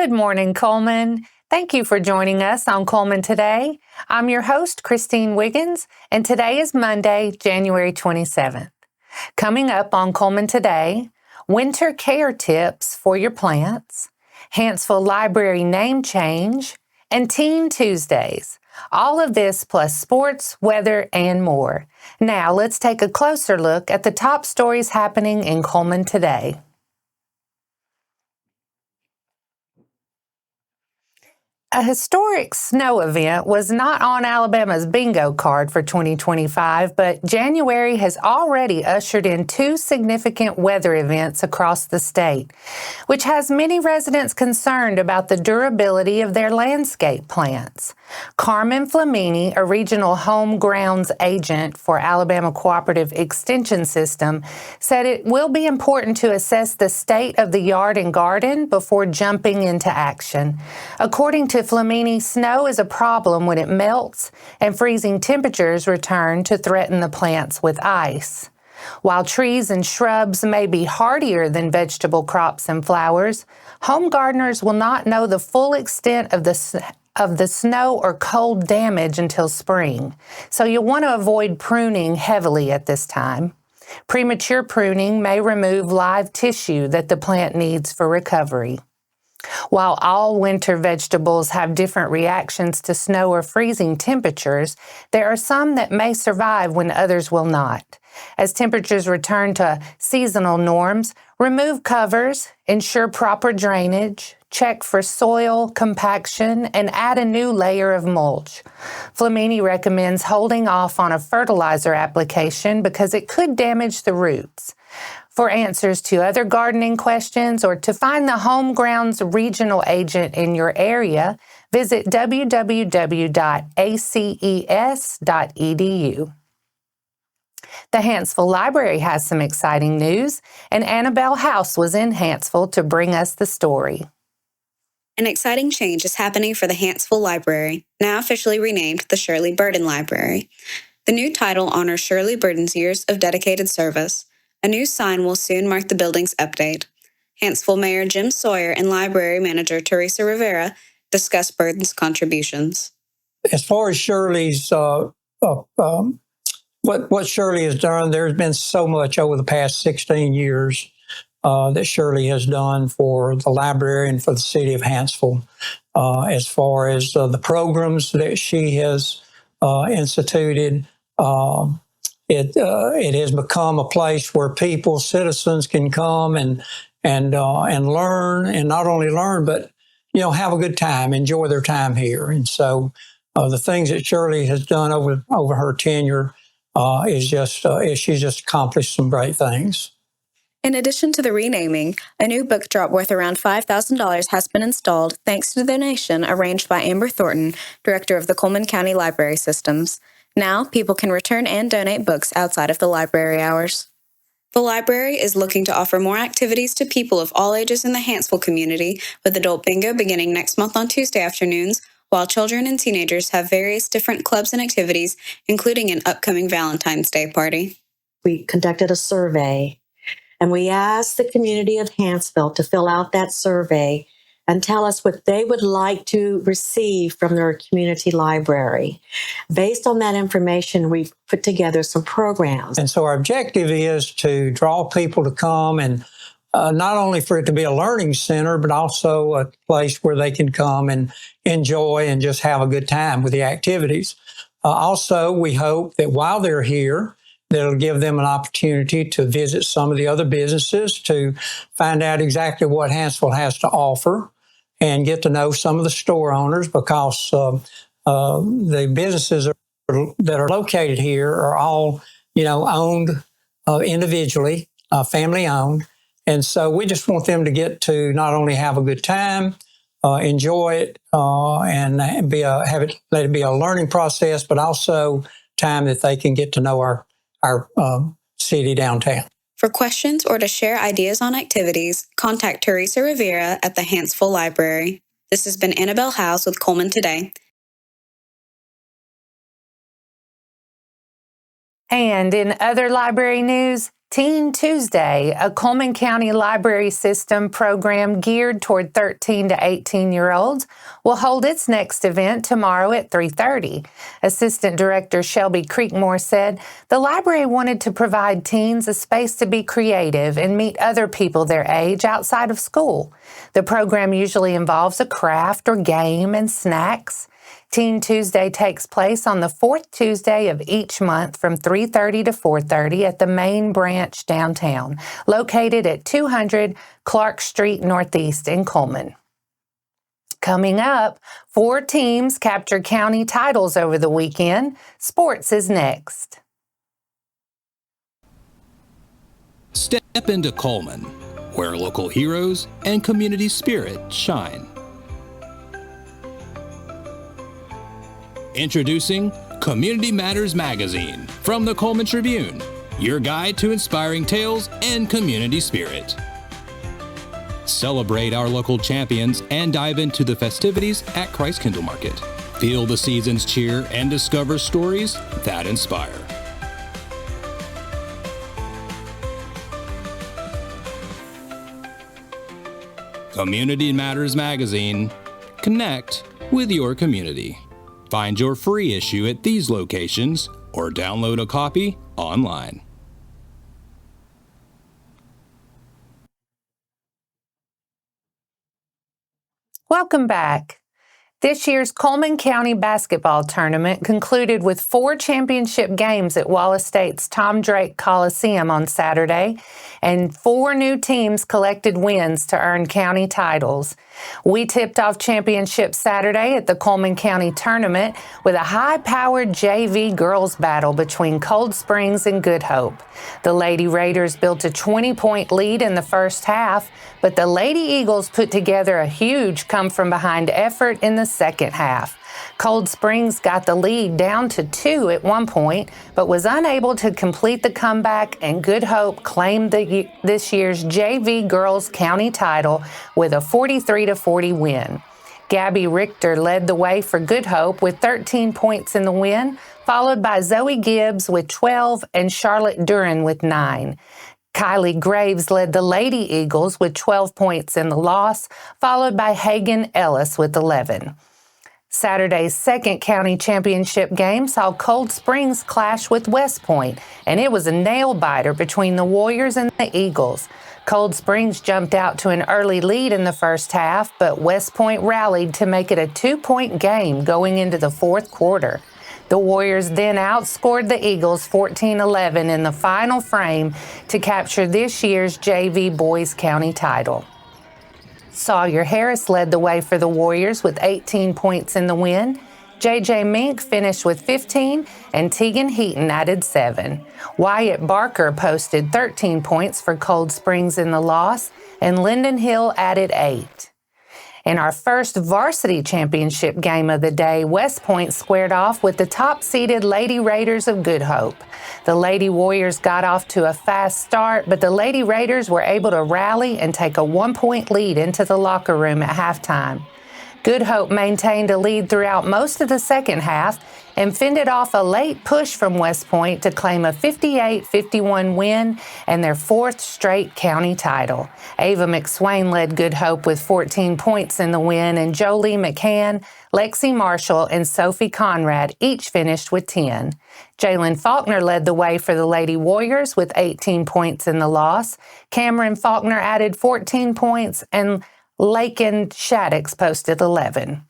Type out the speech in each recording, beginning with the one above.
Good morning, Cullman. Thank you for joining us on Cullman Today. I'm your host, Christine Wiggins, and today is Monday, January 27th. Coming up on Cullman Today, winter care tips for your plants, Hanceville Library name change, and Teen Tuesdays. All of this plus sports, weather, and more. Now let's take a closer look at the top stories happening in Cullman today. A historic snow event was not on Alabama's bingo card for 2025, but January has already ushered in two significant weather events across the state, which has many residents concerned about the durability of their landscape plants. Carmen Flamini, a regional home grounds agent for Alabama Cooperative Extension System, said it will be important to assess the state of the yard and garden before jumping into action. According to Flamini, snow is a problem when it melts and freezing temperatures return to threaten the plants with ice. While trees and shrubs may be hardier than vegetable crops and flowers, home gardeners will not know the full extent of the snow or cold damage until spring, so you'll want to avoid pruning heavily at this time. Premature pruning may remove live tissue that the plant needs for recovery. While all winter vegetables have different reactions to snow or freezing temperatures, there are some that may survive when others will not. As temperatures return to seasonal norms, remove covers, ensure proper drainage, check for soil compaction, and add a new layer of mulch. Flamini recommends holding off on a fertilizer application because it could damage the roots. For answers to other gardening questions or to find the Home Grounds regional agent in your area, visit www.aces.edu. The Hanceville Library has some exciting news, and Annabelle House was in Hanceville to bring us the story. An exciting change is happening for the Hanceville Library, now officially renamed the Shirley Burden Library. The new title honors Shirley Burden's years of dedicated service. A new sign will soon mark the building's update. Hanceville Mayor Jim Sawyer and Library Manager Teresa Rivera discuss Burden's contributions. As far as Shirley's, what Shirley has done, there's been so much over the past 16 years that Shirley has done for the library and for the city of Hanceville. As far as the programs that she has instituted, it has become a place where people, citizens, can come and learn, and not only learn, but have a good time, enjoy their time here. And so, the things that Shirley has done over her tenure she's just accomplished some great things. In addition to the renaming, a new book drop worth around $5,000 has been installed thanks to the donation arranged by Amber Thornton, director of the Cullman County Library Systems. Now, people can return and donate books outside of the library hours. The library is looking to offer more activities to people of all ages in the Hanceville community, with adult bingo beginning next month on Tuesday afternoons, while children and teenagers have various different clubs and activities, including an upcoming Valentine's Day party. We conducted a survey, and we asked the community of Hanceville to fill out that survey and tell us what they would like to receive from their community library. Based on that information, we've put together some programs. And so our objective is to draw people to come and not only for it to be a learning center, but also a place where they can come and enjoy and just have a good time with the activities. Also, we hope that while they're here, that'll give them an opportunity to visit some of the other businesses to find out exactly what Hanceville has to offer and get to know some of the store owners, because the businesses that are located here are all, owned individually, family owned. And so we just want them to get to not only have a good time, enjoy it, and let it be a learning process, but also time that they can get to know our city downtown. For questions or to share ideas on activities, contact Teresa Rivera at the Hanceville Library. This has been Annabelle House with Cullman Today. And in other library news, Teen Tuesday, a Cullman County Library System program geared toward 13 to 18-year-olds, will hold its next event tomorrow at 3:30. Assistant Director Shelby Creekmore said the library wanted to provide teens a space to be creative and meet other people their age outside of school. The program usually involves a craft or game and snacks. Teen Tuesday takes place on the fourth Tuesday of each month from 3:30 to 4:30 at the main branch downtown, located at 200 Clark Street Northeast in Cullman. Coming up, 4 teams captured county titles over the weekend. Sports is next. Step into Cullman, where local heroes and community spirit shine. Introducing Community Matters Magazine from the Cullman Tribune, your guide to inspiring tales and community spirit. Celebrate our local champions and dive into the festivities at Christ Kindle Market. Feel the season's cheer and discover stories that inspire. Community Matters Magazine. Connect with your community. Find your free issue at these locations or download a copy online. Welcome back. This year's Cullman County basketball tournament concluded with 4 championship games at Wallace State's Tom Drake Coliseum on Saturday, and 4 new teams collected wins to earn county titles. We tipped off championship Saturday at the Cullman County tournament with a high-powered JV girls battle between Cold Springs and Good Hope. The Lady Raiders built a 20-point lead in the first half, but the Lady Eagles put together a huge come-from-behind effort in the second half. Cold Springs got the lead down to 2 at one point, but was unable to complete the comeback, and Good Hope claimed this year's JV Girls County title with a 43-40 win. Gabby Richter led the way for Good Hope with 13 points in the win, followed by Zoe Gibbs with 12 and Charlotte Duran with 9. Kylie Graves led the Lady Eagles with 12 points in the loss, followed by Hagen Ellis with 11. Saturday's second county championship game saw Cold Springs clash with West Point, and it was a nail-biter between the Warriors and the Eagles. Cold Springs jumped out to an early lead in the first half, but West Point rallied to make it a 2-point game going into the fourth quarter. The Warriors then outscored the Eagles 14-11 in the final frame to capture this year's JV Boys County title. Sawyer Harris led the way for the Warriors with 18 points in the win. J.J. Mink finished with 15, and Tegan Heaton added 7. Wyatt Barker posted 13 points for Cold Springs in the loss, and Lyndon Hill added 8. In our first varsity championship game of the day, West Point squared off with the top-seeded Lady Raiders of Good Hope. The Lady Warriors got off to a fast start, but the Lady Raiders were able to rally and take a 1-point lead into the locker room at halftime. Good Hope maintained a lead throughout most of the second half and fended off a late push from West Point to claim a 58-51 win and their 4th straight county title. Ava McSwain led Good Hope with 14 points in the win, and Jolie McCann, Lexi Marshall, and Sophie Conrad each finished with 10. Jalen Faulkner led the way for the Lady Warriors with 18 points in the loss. Cameron Faulkner added 14 points, and Lakin Shaddix posted 11.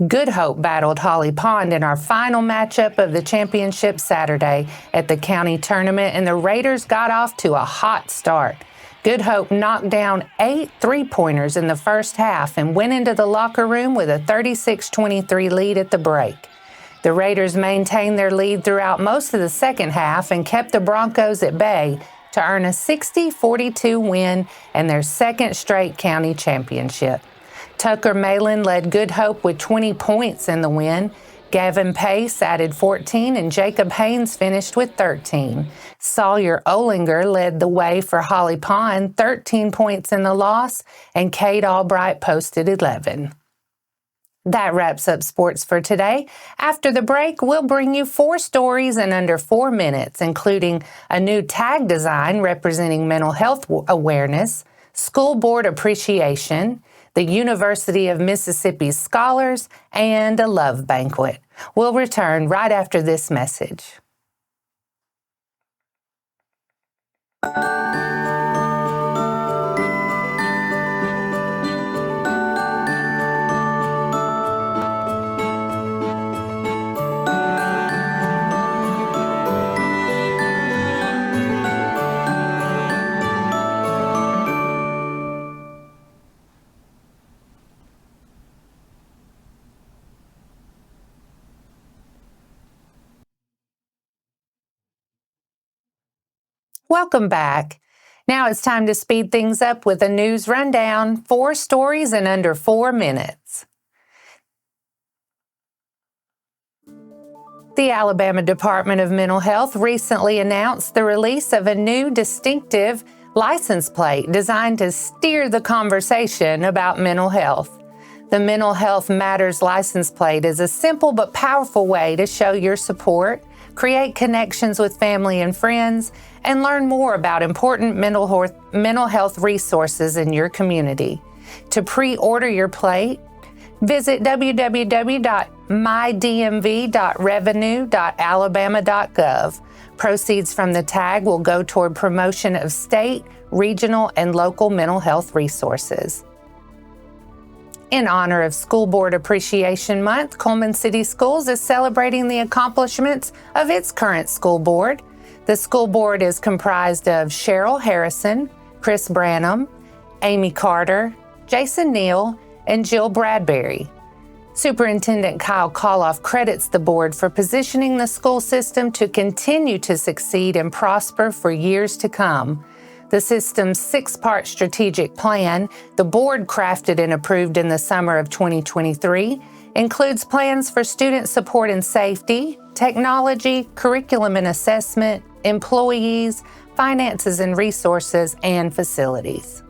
Good Hope battled Holly Pond in our final matchup of the championship Saturday at the county tournament, and the Raiders got off to a hot start. Good Hope knocked down 8 3-pointers in the first half and went into the locker room with a 36-23 lead at the break. The Raiders maintained their lead throughout most of the second half and kept the Broncos at bay to earn a 60-42 win and their 2nd straight county championship. Tucker Malin led Good Hope with 20 points in the win. Gavin Pace added 14, and Jacob Haynes finished with 13. Sawyer Olinger led the way for Holly Pond, 13 points in the loss, and Kate Albright posted 11. That wraps up sports for today. After the break, we'll bring you 4 stories in under 4 minutes, including a new tag design representing mental health awareness, school board appreciation, the University of Mississippi's scholars, and a love banquet. We'll return right after this message. Welcome back. Now it's time to speed things up with a news rundown. 4 stories in under 4 minutes. The Alabama Department of Mental Health recently announced the release of a new distinctive license plate designed to steer the conversation about mental health. The Mental Health Matters license plate is a simple but powerful way to show your support, create connections with family and friends, and learn more about important mental health resources in your community. To pre-order your plate, visit www.mydmv.revenue.alabama.gov. Proceeds from the tag will go toward promotion of state, regional, and local mental health resources. In honor of School Board Appreciation Month, Cullman City Schools is celebrating the accomplishments of its current school board. The school board is comprised of Cheryl Harrison, Chris Branham, Amy Carter, Jason Neal, and Jill Bradbury. Superintendent Kyle Koloff credits the board for positioning the school system to continue to succeed and prosper for years to come. The system's 6-part strategic plan, the board crafted and approved in the summer of 2023, includes plans for student support and safety, technology, curriculum and assessment, employees, finances and resources, and facilities.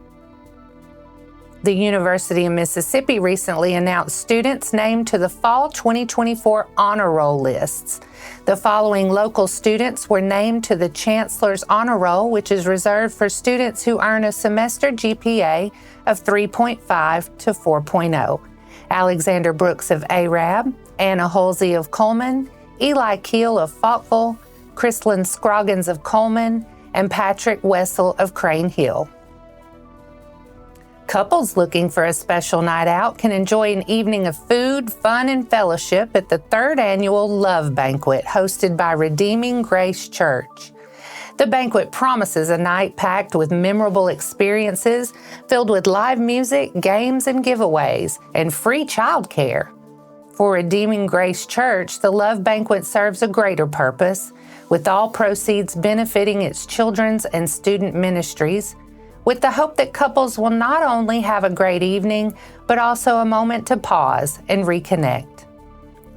The University of Mississippi recently announced students named to the Fall 2024 Honor Roll lists. The following local students were named to the Chancellor's Honor Roll, which is reserved for students who earn a semester GPA of 3.5 to 4.0. Alexander Brooks of Arab, Anna Holsey of Cullman, Eli Keel of Falkville, Chrislyn Scroggins of Cullman, and Patrick Wessel of Crane Hill. Couples looking for a special night out can enjoy an evening of food, fun, and fellowship at the 3rd annual Love Banquet hosted by Redeeming Grace Church. The banquet promises a night packed with memorable experiences filled with live music, games, and giveaways, and free childcare. For Redeeming Grace Church, the Love Banquet serves a greater purpose, with all proceeds benefiting its children's and student ministries, with the hope that couples will not only have a great evening, but also a moment to pause and reconnect.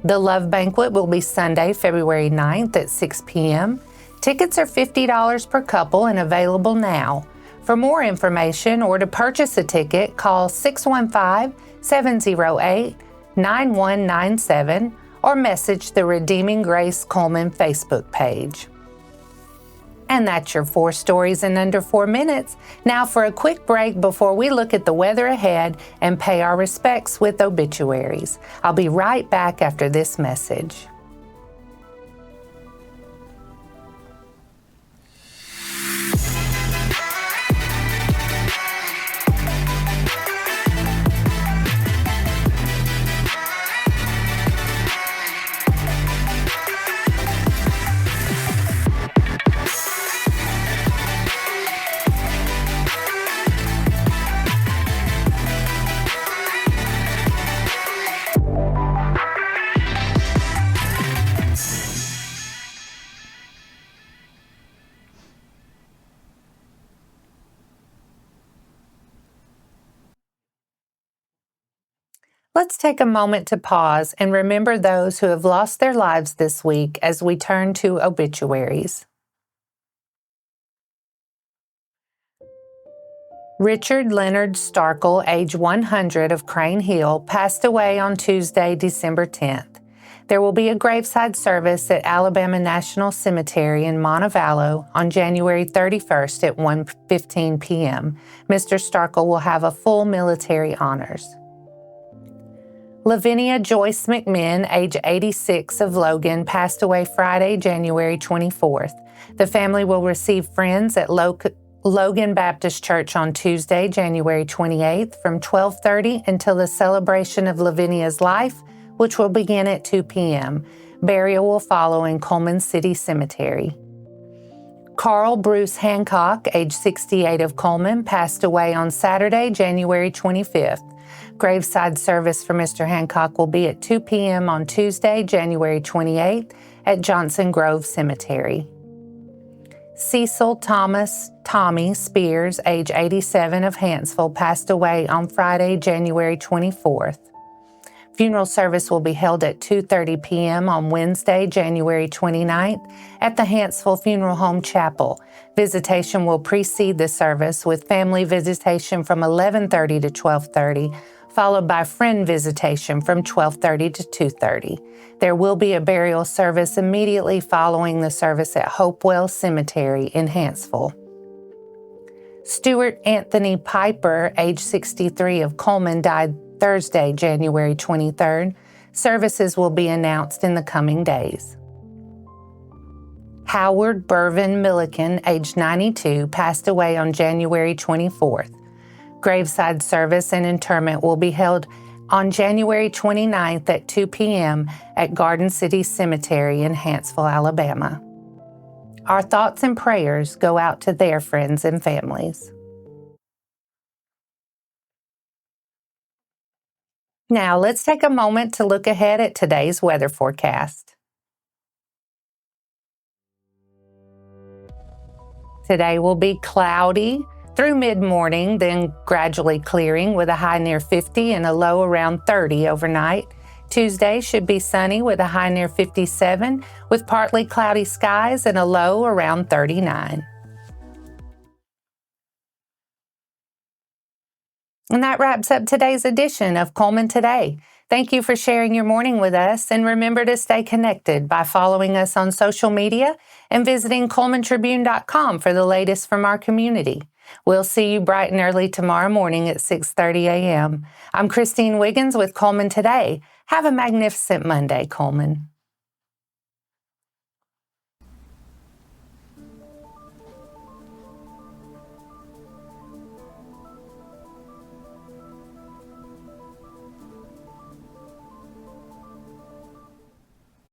The Love Banquet will be Sunday, February 9th at 6 p.m. Tickets are $50 per couple and available now. For more information or to purchase a ticket, call 615-708-9197 or message the Redeeming Grace Cullman Facebook page. And that's your 4 stories in under 4 minutes. Now for a quick break before we look at the weather ahead and pay our respects with obituaries. I'll be right back after this message. Let's take a moment to pause and remember those who have lost their lives this week as we turn to obituaries. Richard Leonard Starkle, age 100, of Crane Hill, passed away on Tuesday, December 10th. There will be a graveside service at Alabama National Cemetery in Montevallo on January 31st at 1:15 p.m. Mr. Starkle will have a full military honors. Lavinia Joyce McMinn, age 86, of Logan, passed away Friday, January 24th. The family will receive friends at Logan Baptist Church on Tuesday, January 28th from 12:30 until the celebration of Lavinia's life, which will begin at 2 p.m. Burial will follow in Cullman City Cemetery. Carl Bruce Hancock, age 68, of Cullman, passed away on Saturday, January 25th. Graveside service for Mr. Hancock will be at 2 p.m. on Tuesday, January 28th at Johnson Grove Cemetery. Cecil Thomas Tommy Spears, age 87, of Hanceville, passed away on Friday, January 24th. Funeral service will be held at 2:30 p.m. on Wednesday, January 29th at the Hanceville Funeral Home Chapel. Visitation will precede the service with family visitation from 11:30 to 12:30, followed by friend visitation from 12:30 to 2:30. There will be a burial service immediately following the service at Hopewell Cemetery in Hanceville. Stuart Anthony Piper, age 63, of Cullman, died Thursday, January 23rd. Services will be announced in the coming days. Howard Burvin Milliken, age 92, passed away on January 24th. Graveside service and interment will be held on January 29th at 2 p.m. at Garden City Cemetery in Hanceville, Alabama. Our thoughts and prayers go out to their friends and families. Now, let's take a moment to look ahead at today's weather forecast. Today will be cloudy through mid-morning, then gradually clearing with a high near 50 and a low around 30 overnight. Tuesday should be sunny with a high near 57 with partly cloudy skies and a low around 39. And that wraps up today's edition of Cullman Today. Thank you for sharing your morning with us, and remember to stay connected by following us on social media and visiting CullmanTribune.com for the latest from our community. We'll see you bright and early tomorrow morning at 6:30 a.m. I'm Christine Wiggins with Cullman Today. Have a magnificent Monday, Cullman.